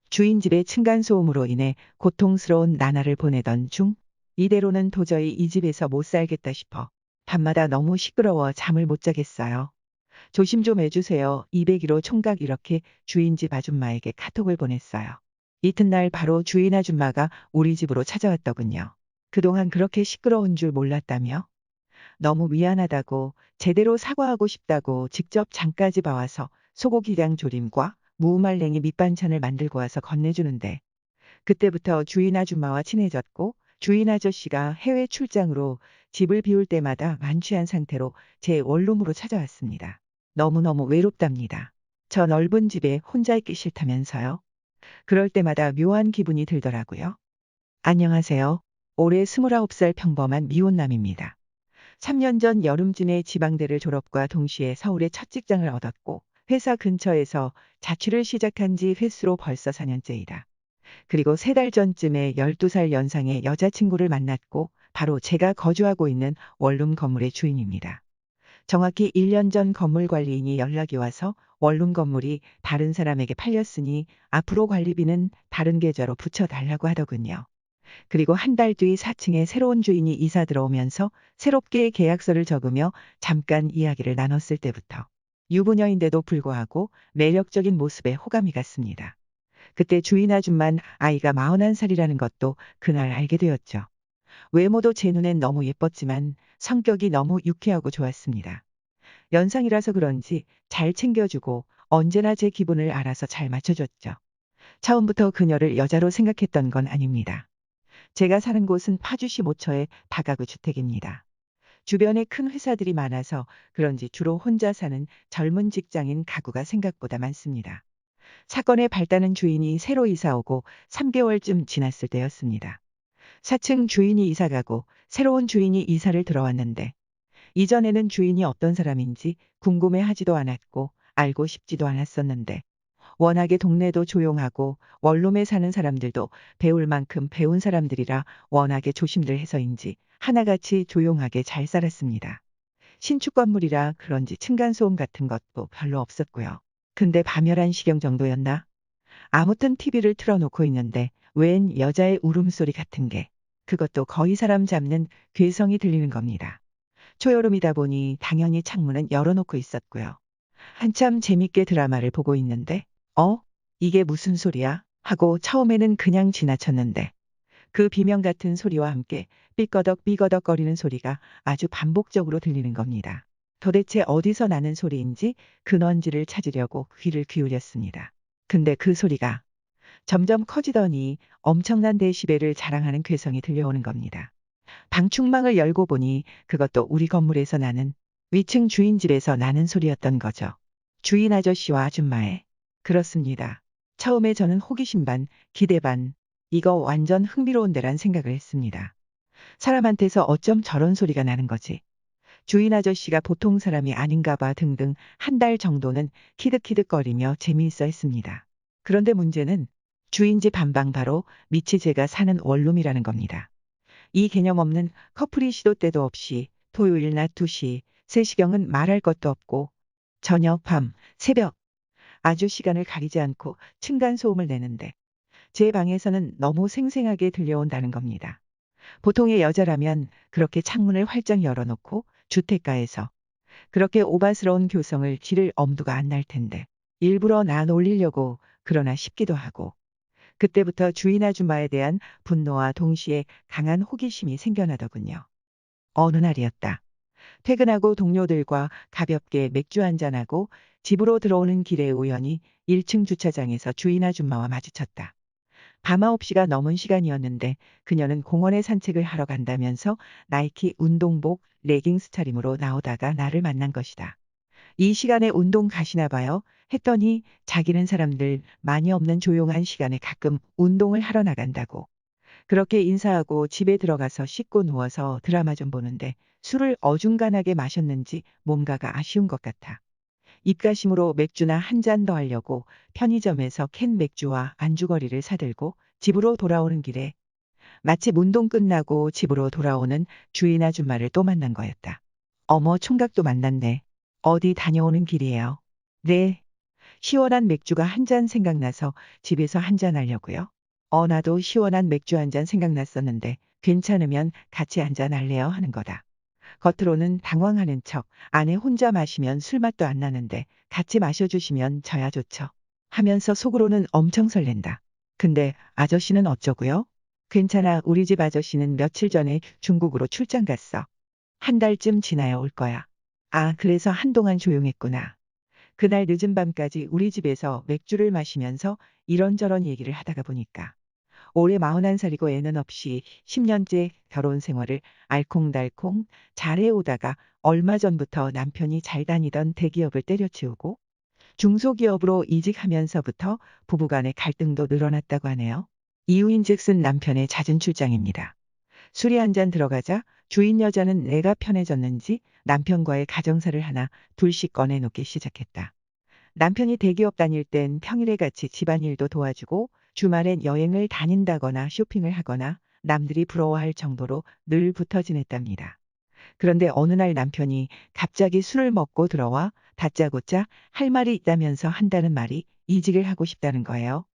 주인 집의 층간소음으로 인해 고통스러운 나날을 보내던 중 이대로는 도저히 이 집에서 못 살겠다 싶어 밤마다 너무 시끄러워 잠을 못 자겠어요. 조심 좀 해주세요. 201호 총각 이렇게 주인 집 아줌마에게 카톡을 보냈어요. 이튿날 바로 주인 아줌마가 우리 집으로 찾아왔더군요. 그동안 그렇게 시끄러운 줄 몰랐다며 너무 미안하다고 제대로 사과하고 싶다고 직접 장까지 봐와서 소고기장 조림과 무말랭이 밑반찬을 만들고 와서 건네주는데 그때부터 주인 아줌마와 친해졌고 주인 아저씨가 해외 출장으로 집을 비울 때마다 만취한 상태로 제 원룸으로 찾아왔습니다. 너무너무 외롭답니다. 저 넓은 집에 혼자 있기 싫다면서요. 그럴 때마다 묘한 기분이 들더라고요. 안녕하세요. 올해 29살 평범한 미혼남입니다. 3년 전 여름쯤에 지방대를 졸업과 동시에 서울에 첫 직장을 얻었고 회사 근처에서 자취를 시작한 지 횟수로 벌써 4년째이다. 그리고 3달 전쯤에 12살 연상의 여자친구를 만났고 바로 제가 거주하고 있는 원룸 건물의 주인입니다. 정확히 1년 전 건물 관리인이 연락이 와서 원룸 건물이 다른 사람에게 팔렸으니 앞으로 관리비는 다른 계좌로 붙여달라고 하더군요. 그리고 한 달 뒤 4층에 새로운 주인이 이사 들어오면서 새롭게 계약서를 적으며 잠깐 이야기를 나눴을 때부터 유부녀인데도 불구하고 매력적인 모습에 호감이 갔습니다. 그때 주인 아줌만 아이가 41살이라는 것도 그날 알게 되었죠. 외모도 제 눈엔 너무 예뻤지만 성격이 너무 유쾌하고 좋았습니다. 연상이라서 그런지 잘 챙겨주고 언제나 제 기분을 알아서 잘 맞춰줬죠. 처음부터 그녀를 여자로 생각했던 건 아닙니다. 제가 사는 곳은 파주시 모처의 다가구 주택입니다. 주변에 큰 회사들이 많아서 그런지 주로 혼자 사는 젊은 직장인 가구가 생각보다 많습니다. 사건의 발단은 주인이 새로 이사 오고 3개월쯤 지났을 때였습니다. 4층 주인이 이사 가고 새로운 주인이 이사를 들어왔는데 이전에는 주인이 어떤 사람인지 궁금해하지도 않았고 알고 싶지도 않았었는데 워낙에 동네도 조용하고 원룸에 사는 사람들도 배울 만큼 배운 사람들이라 워낙에 조심들 해서인지 하나같이 조용하게 잘 살았습니다. 신축 건물이라 그런지 층간소음 같은 것도 별로 없었고요. 근데 밤 11시경 정도였나? 아무튼 TV를 틀어놓고 있는데 웬 여자의 울음소리 같은 게 그것도 거의 사람 잡는 괴성이 들리는 겁니다. 초여름이다 보니 당연히 창문은 열어놓고 있었고요. 한참 재밌게 드라마를 보고 있는데 이게 무슨 소리야? 하고 처음에는 그냥 지나쳤는데 그 비명 같은 소리와 함께 삐거덕 삐거덕거리는 소리가 아주 반복적으로 들리는 겁니다. 도대체 어디서 나는 소리인지 근원지를 찾으려고 귀를 기울였습니다. 근데 그 소리가 점점 커지더니 엄청난 데시벨을 자랑하는 괴성이 들려오는 겁니다. 방충망을 열고 보니 그것도 우리 건물에서 나는 위층 주인 집에서 나는 소리였던 거죠. 주인 아저씨와 아줌마의. 그렇습니다. 처음에 저는 호기심 반, 기대 반, 이거 완전 흥미로운 데란 생각을 했습니다. 사람한테서 어쩜 저런 소리가 나는 거지? 주인 아저씨가 보통 사람이 아닌가 봐 등등 한 달 정도는 키득키득거리며 재미있어 했습니다. 그런데 문제는 주인 집 안방 바로 밑이 제가 사는 원룸이라는 겁니다. 이 개념 없는 커플이 시도 때도 없이 토요일 낮 2시, 3시경은 말할 것도 없고 저녁, 밤, 새벽 아주 시간을 가리지 않고 층간소음을 내는데 제 방에서는 너무 생생하게 들려온다는 겁니다. 보통의 여자라면 그렇게 창문을 활짝 열어놓고 주택가에서 그렇게 오바스러운 교성을 지를 엄두가 안 날 텐데 일부러 나 놀리려고 그러나 싶기도 하고 그때부터 주인 아줌마에 대한 분노와 동시에 강한 호기심이 생겨나더군요. 어느 날이었다. 퇴근하고 동료들과 가볍게 맥주 한잔하고 집으로 들어오는 길에 우연히 1층 주차장에서 주인 아줌마와 마주쳤다. 밤 9시가 넘은 시간이었는데 그녀는 공원에 산책을 하러 간다면서 나이키 운동복, 레깅스 차림으로 나오다가 나를 만난 것이다. 이 시간에 운동 가시나 봐요? 했더니 자기는 사람들 많이 없는 조용한 시간에 가끔 운동을 하러 나간다고. 그렇게 인사하고 집에 들어가서 씻고 누워서 드라마 좀 보는데 술을 어중간하게 마셨는지 뭔가가 아쉬운 것 같아. 입가심으로 맥주나 한 잔 더 하려고 편의점에서 캔 맥주와 안주거리를 사들고 집으로 돌아오는 길에 마침 운동 끝나고 집으로 돌아오는 주인 아줌마를 또 만난 거였다. 어머 총각도 만났네. 어디 다녀오는 길이에요? 네. 시원한 맥주가 한 잔 생각나서 집에서 한 잔 하려고요. 나도 시원한 맥주 한 잔 생각났었는데 괜찮으면 같이 한 잔 할래요 하는 거다. 겉으로는 당황하는 척 안에 혼자 마시면 술맛도 안 나는데 같이 마셔주시면 저야 좋죠. 하면서 속으로는 엄청 설렌다. 근데 아저씨는 어쩌고요? 괜찮아, 우리 집 아저씨는 며칠 전에 중국으로 출장 갔어. 한 달쯤 지나야 올 거야. 아, 그래서 한동안 조용했구나. 그날 늦은 밤까지 우리 집에서 맥주를 마시면서 이런저런 얘기를 하다가 보니까 올해 41살이고 애는 없이 10년째 결혼 생활을 알콩달콩 잘해오다가 얼마 전부터 남편이 잘 다니던 대기업을 때려치우고 중소기업으로 이직하면서부터 부부간의 갈등도 늘어났다고 하네요. 이유인즉슨 남편의 잦은 출장입니다. 술이 한 잔 들어가자 주인 여자는 내가 편해졌는지 남편과의 가정사를 하나 둘씩 꺼내놓기 시작했다. 남편이 대기업 다닐 땐 평일에 같이 집안일도 도와주고 주말엔 여행을 다닌다거나 쇼핑을 하거나 남들이 부러워할 정도로 늘 붙어 지냈답니다. 그런데 어느 날 남편이 갑자기 술을 먹고 들어와 다짜고짜 할 말이 있다면서 한다는 말이 이직을 하고 싶다는 거예요.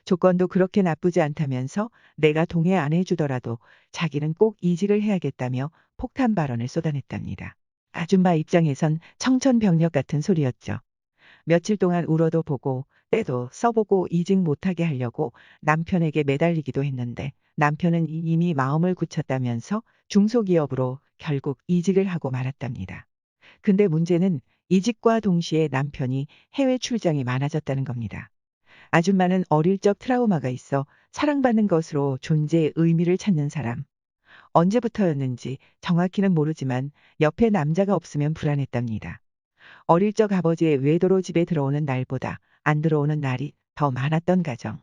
조건도 그렇게 나쁘지 않다면서 내가 동의 안 해주더라도 자기는 꼭 이직을 해야겠다며 폭탄 발언을 쏟아냈답니다. 아줌마 입장에선 청천벽력 같은 소리였죠. 며칠 동안 울어도 보고 때도 써보고 이직 못하게 하려고 남편에게 매달리기도 했는데 남편은 이미 마음을 굳혔다면서 중소기업으로 결국 이직을 하고 말았답니다. 근데 문제는 이직과 동시에 남편이 해외 출장이 많아졌다는 겁니다. 아줌마는 어릴 적 트라우마가 있어 사랑받는 것으로 존재의 의미를 찾는 사람. 언제부터였는지 정확히는 모르지만 옆에 남자가 없으면 불안했답니다. 어릴 적 아버지의 외도로 집에 들어오는 날보다 안 들어오는 날이 더 많았던 가정.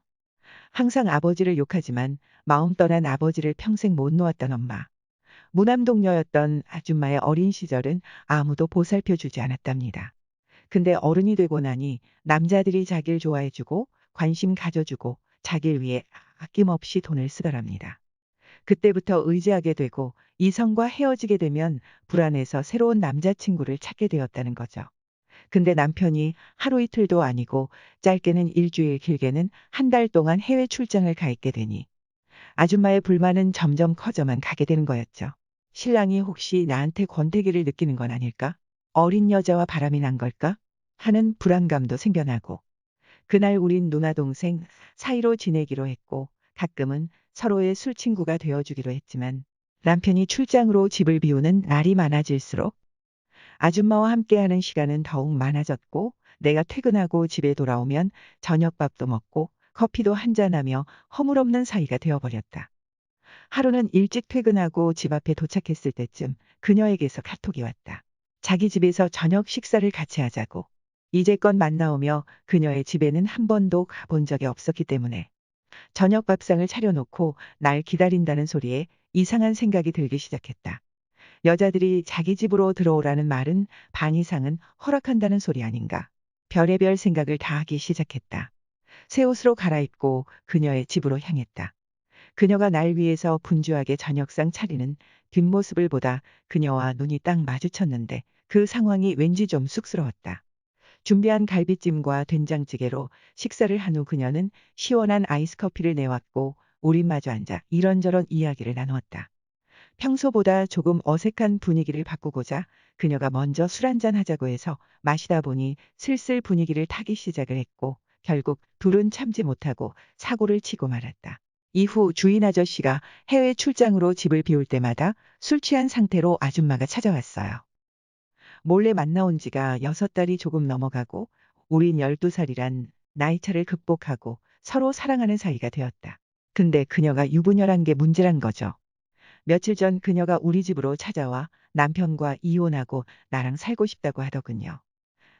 항상 아버지를 욕하지만 마음 떠난 아버지를 평생 못 놓았던 엄마. 무남동녀였던 아줌마의 어린 시절은 아무도 보살펴주지 않았답니다. 근데 어른이 되고 나니 남자들이 자기를 좋아해주고 관심 가져주고 자기를 위해 아낌없이 돈을 쓰더랍니다. 그때부터 의지하게 되고 이성과 헤어지게 되면 불안해서 새로운 남자친구를 찾게 되었다는 거죠. 근데 남편이 하루 이틀도 아니고 짧게는 일주일 길게는 한 달 동안 해외 출장을 가 있게 되니 아줌마의 불만은 점점 커져만 가게 되는 거였죠. 신랑이 혹시 나한테 권태기를 느끼는 건 아닐까? 어린 여자와 바람이 난 걸까? 하는 불안감도 생겨나고 그날 우린 누나 동생 사이로 지내기로 했고 가끔은 서로의 술 친구가 되어주기로 했지만 남편이 출장으로 집을 비우는 날이 많아질수록 아줌마와 함께하는 시간은 더욱 많아졌고 내가 퇴근하고 집에 돌아오면 저녁밥도 먹고 커피도 한잔하며 허물없는 사이가 되어버렸다. 하루는 일찍 퇴근하고 집 앞에 도착했을 때쯤 그녀에게서 카톡이 왔다. 자기 집에서 저녁 식사를 같이 하자고. 이제껏 만나오며 그녀의 집에는 한 번도 가본 적이 없었기 때문에 저녁 밥상을 차려놓고 날 기다린다는 소리에 이상한 생각이 들기 시작했다. 여자들이 자기 집으로 들어오라는 말은 반 이상은 허락한다는 소리 아닌가. 별의별 생각을 다 하기 시작했다. 새 옷으로 갈아입고 그녀의 집으로 향했다. 그녀가 날 위해서 분주하게 저녁상 차리는 뒷모습을 보다 그녀와 눈이 딱 마주쳤는데 그 상황이 왠지 좀 쑥스러웠다. 준비한 갈비찜과 된장찌개로 식사를 한 후 그녀는 시원한 아이스커피를 내왔고 우린 마주 앉아 이런저런 이야기를 나누었다. 평소보다 조금 어색한 분위기를 바꾸고자 그녀가 먼저 술 한잔 하자고 해서 마시다 보니 슬슬 분위기를 타기 시작을 했고 결국 둘은 참지 못하고 사고를 치고 말았다. 이후 주인 아저씨가 해외 출장으로 집을 비울 때마다 술 취한 상태로 아줌마가 찾아왔어요. 몰래 만나온 지가 6달이 조금 넘어가고 우린 12살이란 나이차를 극복하고 서로 사랑하는 사이가 되었다. 근데 그녀가 유부녀란 게 문제란 거죠. 며칠 전 그녀가 우리 집으로 찾아와 남편과 이혼하고 나랑 살고 싶다고 하더군요.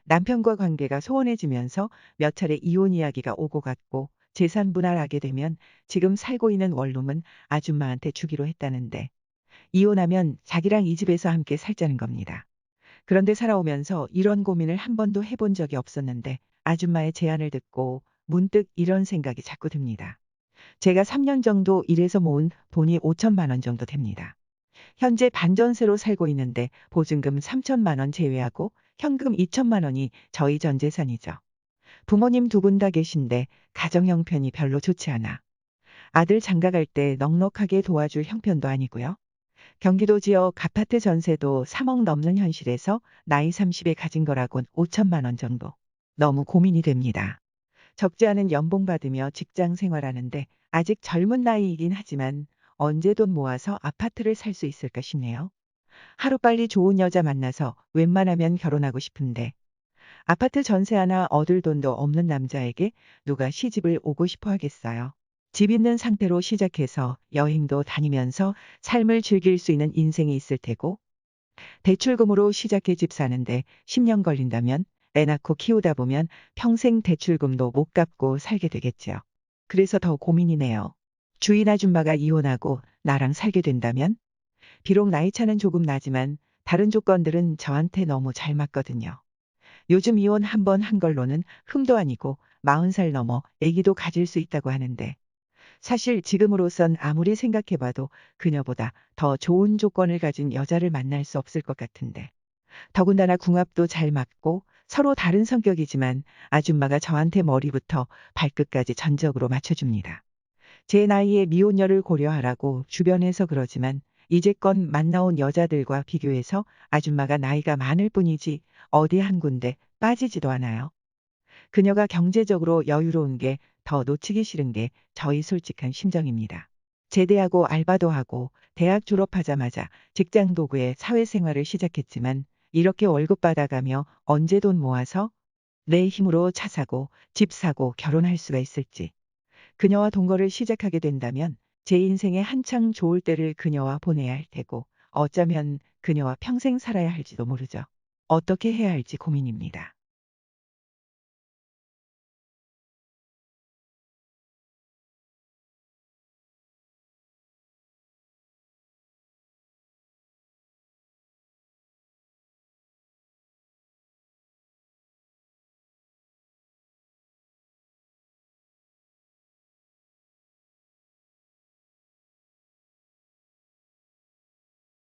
남편과 관계가 소원해지면서 몇 차례 이혼 이야기가 오고 갔고 재산 분할하게 되면 지금 살고 있는 원룸은 아줌마한테 주기로 했다는데 이혼하면 자기랑 이 집에서 함께 살자는 겁니다. 그런데 살아오면서 이런 고민을 한 번도 해본 적이 없었는데 아줌마의 제안을 듣고 문득 이런 생각이 자꾸 듭니다. 제가 3년 정도 일해서 모은 돈이 5천만 원 정도 됩니다. 현재 반전세로 살고 있는데 보증금 3천만 원 제외하고 현금 2천만 원이 저희 전 재산이죠. 부모님 두 분 다 계신데 가정 형편이 별로 좋지 않아. 아들 장가 갈 때 넉넉하게 도와줄 형편도 아니고요. 경기도 지역 아파트 전세도 3억 넘는 현실에서 나이 30에 가진 거라곤 5천만 원 정도. 너무 고민이 됩니다. 적지 않은 연봉 받으며 직장 생활하는데 아직 젊은 나이이긴 하지만 언제 돈 모아서 아파트를 살 수 있을까 싶네요. 하루빨리 좋은 여자 만나서 웬만하면 결혼하고 싶은데 아파트 전세 하나 얻을 돈도 없는 남자에게 누가 시집을 오고 싶어 하겠어요. 집 있는 상태로 시작해서 여행도 다니면서 삶을 즐길 수 있는 인생이 있을 테고 대출금으로 시작해 집 사는데 10년 걸린다면 애 낳고 키우다 보면 평생 대출금도 못 갚고 살게 되겠죠. 그래서 더 고민이네요. 주인 아줌마가 이혼하고 나랑 살게 된다면 비록 나이 차는 조금 나지만 다른 조건들은 저한테 너무 잘 맞거든요. 요즘 이혼 한 번 한 걸로는 흠도 아니고 40살 넘어 아기도 가질 수 있다고 하는데 사실 지금으로선 아무리 생각해봐도 그녀보다 더 좋은 조건을 가진 여자를 만날 수 없을 것 같은데. 더군다나 궁합도 잘 맞고 서로 다른 성격이지만 아줌마가 저한테 머리부터 발끝까지 전적으로 맞춰줍니다. 제 나이에 미혼녀를 고려하라고 주변에서 그러지만 이제껏 만나온 여자들과 비교해서 아줌마가 나이가 많을 뿐이지 어디 한 군데 빠지지도 않아요. 그녀가 경제적으로 여유로운 게 더 놓치기 싫은 게 저희 솔직한 심정입니다. 제대하고 알바도 하고 대학 졸업하자마자 직장 도구에 사회생활을 시작했지만 이렇게 월급 받아가며 언제 돈 모아서 내 힘으로 차 사고 집 사고 결혼할 수가 있을지. 그녀와 동거를 시작하게 된다면 제 인생에 한창 좋을 때를 그녀와 보내야 할 테고 어쩌면 그녀와 평생 살아야 할지도 모르죠. 어떻게 해야 할지 고민입니다.